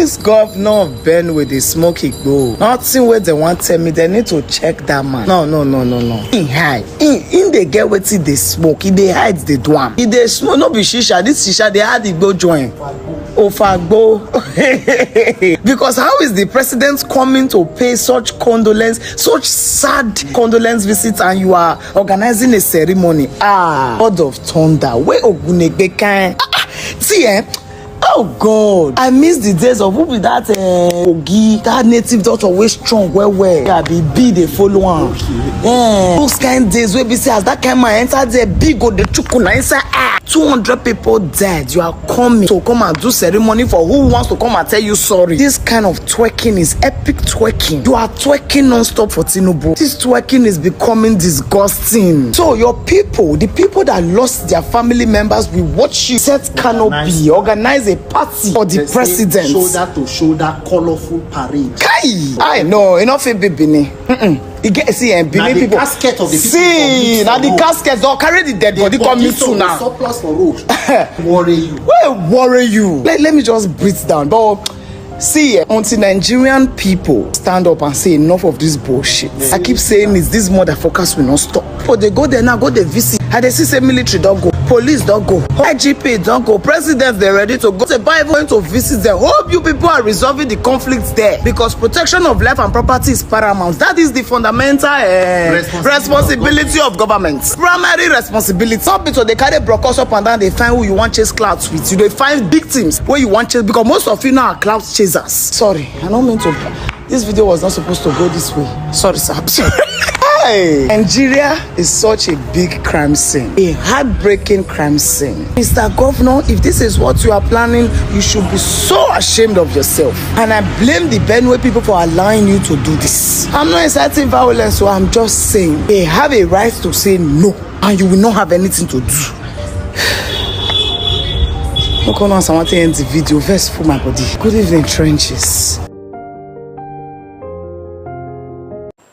This governor of Benue, they smoke igbo. Nothing where they want tell me, they need to check that man. No. He hide. In they get wetin they smoke. He they hide the drum. He they smoke. No be shisha. This shisha they had igbo join. Ofagbo. Because how is the president coming to pay such condolence, such sad condolence visits, and you are organizing a ceremony? God of thunder. Where Ogunegbe can? See, oh God, I miss the days of who be that Ogi, that native daughter always strong well. Yeah, be the follow on. Yeah, those kind of days where we say as that kind man enter there, big go the chukuna inside. 200 people dead. You are coming to come and do ceremony for who wants to come and tell you sorry. This kind of twerking is epic twerking. You are twerking non-stop for Tinubu. This twerking is becoming disgusting. So your people, the people that lost their family members, will watch you set canopy, organize a party for the president. Shoulder to shoulder, colorful parade. Kai! I know, enough in Bibini. You get see and Benin people. Casket of the see, now the casket don't carry the dead body coming too now. Surplus for road. Worry you. Well, worry you. Let me just breathe down. But see, until Nigerian people stand up and say enough of this bullshit. I keep saying is these motherfuckers will not stop. But they go there now, go they visit. And they see say military don't go, police don't go, IGP don't go, president they're ready to go. Say Bible going to visit them. Hope you people are resolving the conflicts there, because protection of life and property is paramount. That is the fundamental responsibility of government. Primary responsibility. Some people they carry brokers up and down. They find who you want chase clouds with. You they find victims where you want chase, because most of you now are cloud chasers. Sorry, I don't mean to. This video was not supposed to go this way. Sorry, sir. Hey, Nigeria is such a big crime scene, a heartbreaking crime scene. Mr. Governor, if this is what you are planning, you should be so ashamed of yourself. And I blame the Benue people for allowing you to do this. I'm not inciting violence, so I'm just saying they have a right to say no, and you will not have anything to do. Look on someone to end the video. Verse for my body. Good evening, trenches.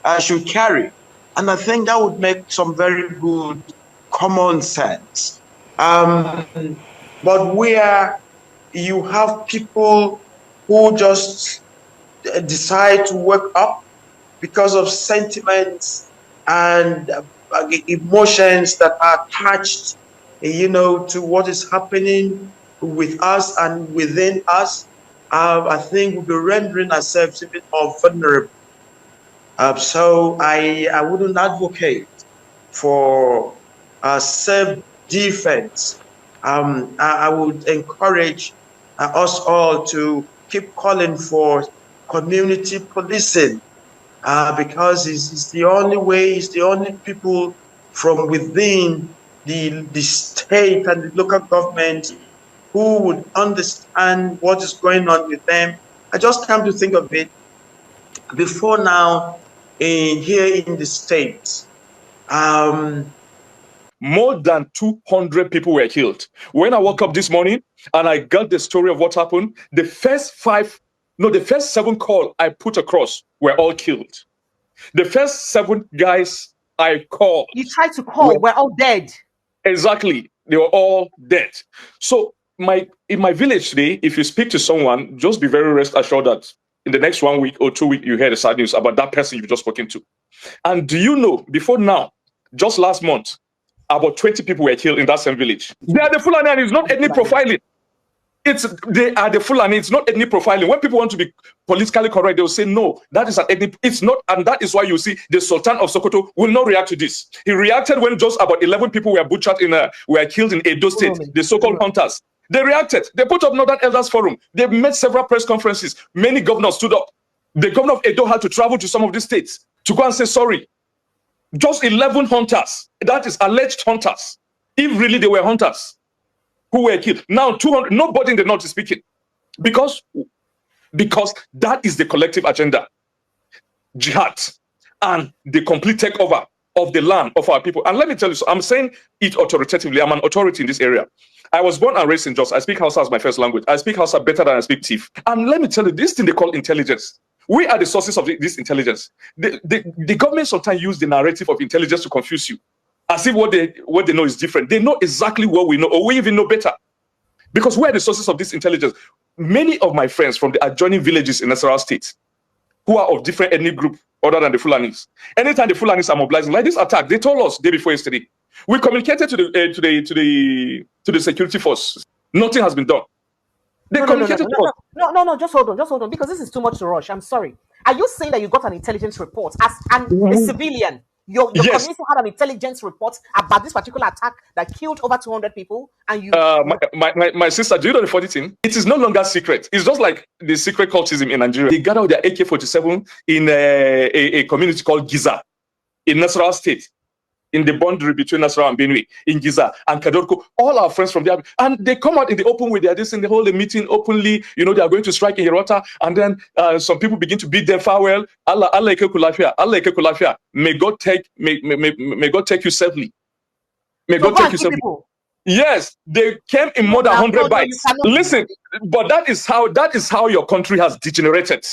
I should carry. And I think that would make some very good common sense. But where you have people who just decide to wake up because of sentiments and emotions that are attached, to what is happening with us and within us, I think we'll be rendering ourselves a bit more vulnerable. So I wouldn't advocate for self-defense. I would encourage us all to keep calling for community policing, because it's the only way, it's the only people from within the state and the local government who would understand what is going on with them. I just come to think of it, before now, here in the States, more than 200 people were killed. When I woke up this morning and I got the story of what happened, the first 7 calls I put across were all killed. The first 7 guys I called, you tried to call, were all dead. Exactly, they were all dead. So in my village today, if you speak to someone, just be very rest assured that in the next 1 week or 2 weeks, you hear the sad news about that person you've just spoken to. And do you know, before now, just last month, about 20 people were killed in that same village. They are the Fulani, and it's not ethnic profiling. They are the Fulani, it's not ethnic profiling. When people want to be politically correct, they will say, no, that is an ethnic, it's not, and that is why you see the Sultan of Sokoto will not react to this. He reacted when just about 11 people were butchered were killed in Edo State, the so-called hunters. They reacted. They put up Northern Elders Forum. They made several press conferences. Many governors stood up. The governor of Edo had to travel to some of these states to go and say sorry. Just 11 hunters, that is alleged hunters, if really they were hunters, who were killed. Now 200, nobody in the north is speaking. Because that is the collective agenda. Jihad and the complete takeover of the land of our people. And let me tell you, so I'm saying it authoritatively. I'm an authority in this area. I was born and raised in Jos. I speak Hausa as my first language. I speak Hausa better than I speak Tiv. And let me tell you, this thing they call intelligence. We are the sources of this intelligence. The government sometimes use the narrative of intelligence to confuse you, as if what they know is different. They know exactly what we know, or we even know better. Because we are the sources of this intelligence. many of my friends from the adjoining villages in Nasarawa State who are of different ethnic group other than the Fulanis. Anytime the Fulanis are mobilizing, like this attack, they told us day before yesterday. We communicated to the security force. Nothing has been done. They communicated to us. No, just hold on, because this is too much to rush. I'm sorry. Are you saying that you got an intelligence report as a civilian? Your Yes. community had an intelligence report about this particular attack that killed over 200 people, and you. My sister, do you know the funny thing? It is no longer secret. It's just like the secret cultism in Nigeria. They gathered their AK-47 in a community called Giza in Nasarawa State, in the boundary between Nasarawa and Benue, in Giza and Kadorko. All our friends from there, and they come out in the open with their this and they hold a meeting openly. You know, they are going to strike in Hirota, and then some people begin to beat them farewell. Allah ikekulafia, Allah ikekulafia. May God take you safely. May God take you safely. Yes, they came in more than 100 bites. Listen, but that is how your country has degenerated.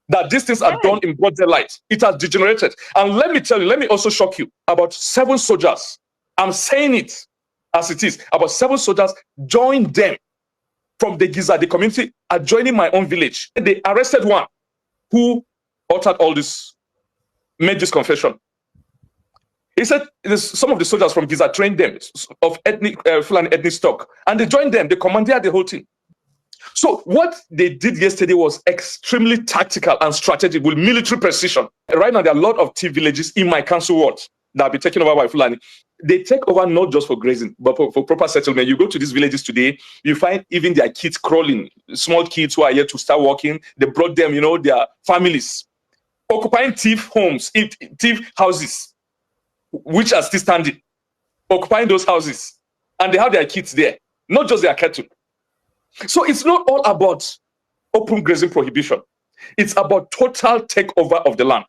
That these things are done in broad daylight. It has degenerated. And let me tell you, let me also shock you. About 7 soldiers, I'm saying it as it is, about 7 soldiers joined them from the Giza, the community, adjoining my own village. They arrested one who uttered all this, made this confession. He said some of the soldiers from Giza trained them of Fulani ethnic stock, and they joined them. They commandeered the whole thing. So what they did yesterday was extremely tactical and strategic with military precision. Right now, there are a lot of tea villages in my council ward that will be taken over by Fulani. They take over not just for grazing, but for proper settlement. You go to these villages today, you find even their kids crawling, small kids who are yet to start walking. They brought them, you know, their families, occupying thief homes, thief houses, which are still standing, occupying those houses. And they have their kids there, not just their cattle. So it's not all about open grazing prohibition. It's about total takeover of the land.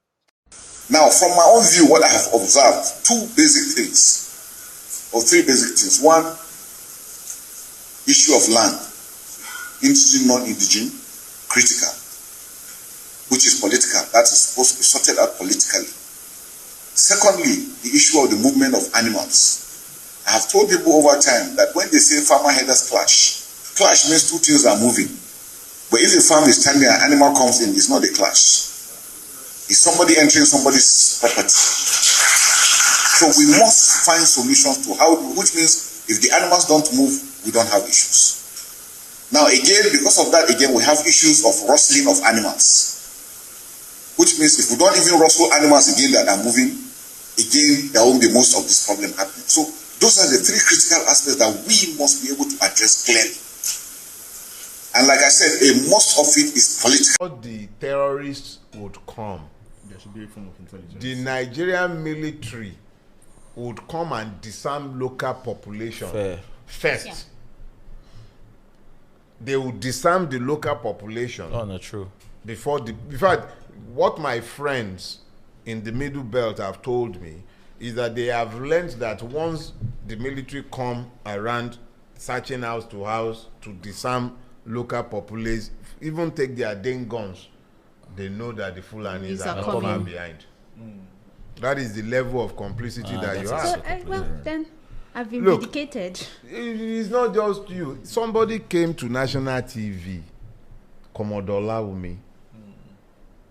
Now, from my own view, what I have observed, 2 basic things, or 3 basic things. One, issue of land, indigenous, non-indigenous, critical, which is political. That is supposed to be sorted out politically. Secondly, the issue of the movement of animals. I have told people over time that when they say farmer herders clash means 2 things are moving. But if a farm is standing and an animal comes in, it's not a clash. It's somebody entering somebody's property. So we must find solutions to how, which means if the animals don't move, we don't have issues. Now again, because of that, again, we have issues of rustling of animals. Which means if we don't even rustle animals again that are moving, again, there won't be most of this problem happening. So those are the 3 critical aspects that we must be able to address clearly. And like I said, most of it is political. The terrorists would come. There should be a form of intelligence. The Nigerian military would come and disarm local population first. Yeah. They would disarm the local population. Oh, not true. Before in fact, what my friends in the Middle Belt have told me is that they have learned that once the military come around searching house to house to disarm local populace, even take their dang guns, they know that the Fulanis are not coming behind. That is the level of complicity that you have. So, well, then I've been vindicated. It's not just you. Somebody came to national TV, Commodore Laumi.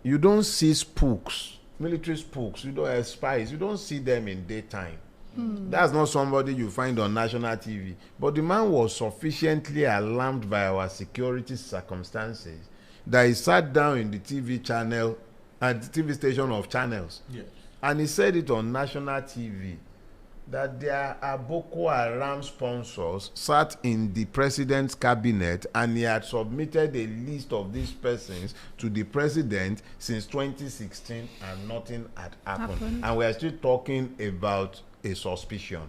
You don't see spooks, military spooks. You don't have spies. You don't see them in daytime. That's not somebody you find on national TV. But the man was sufficiently alarmed by our security circumstances that he sat down in the TV channel, at the TV station of channels. Yes. And he said it on national TV that there are Boko Haram sponsors sat in the president's cabinet, and he had submitted a list of these persons to the president since 2016 and nothing had happened. And we are still talking about a suspicion.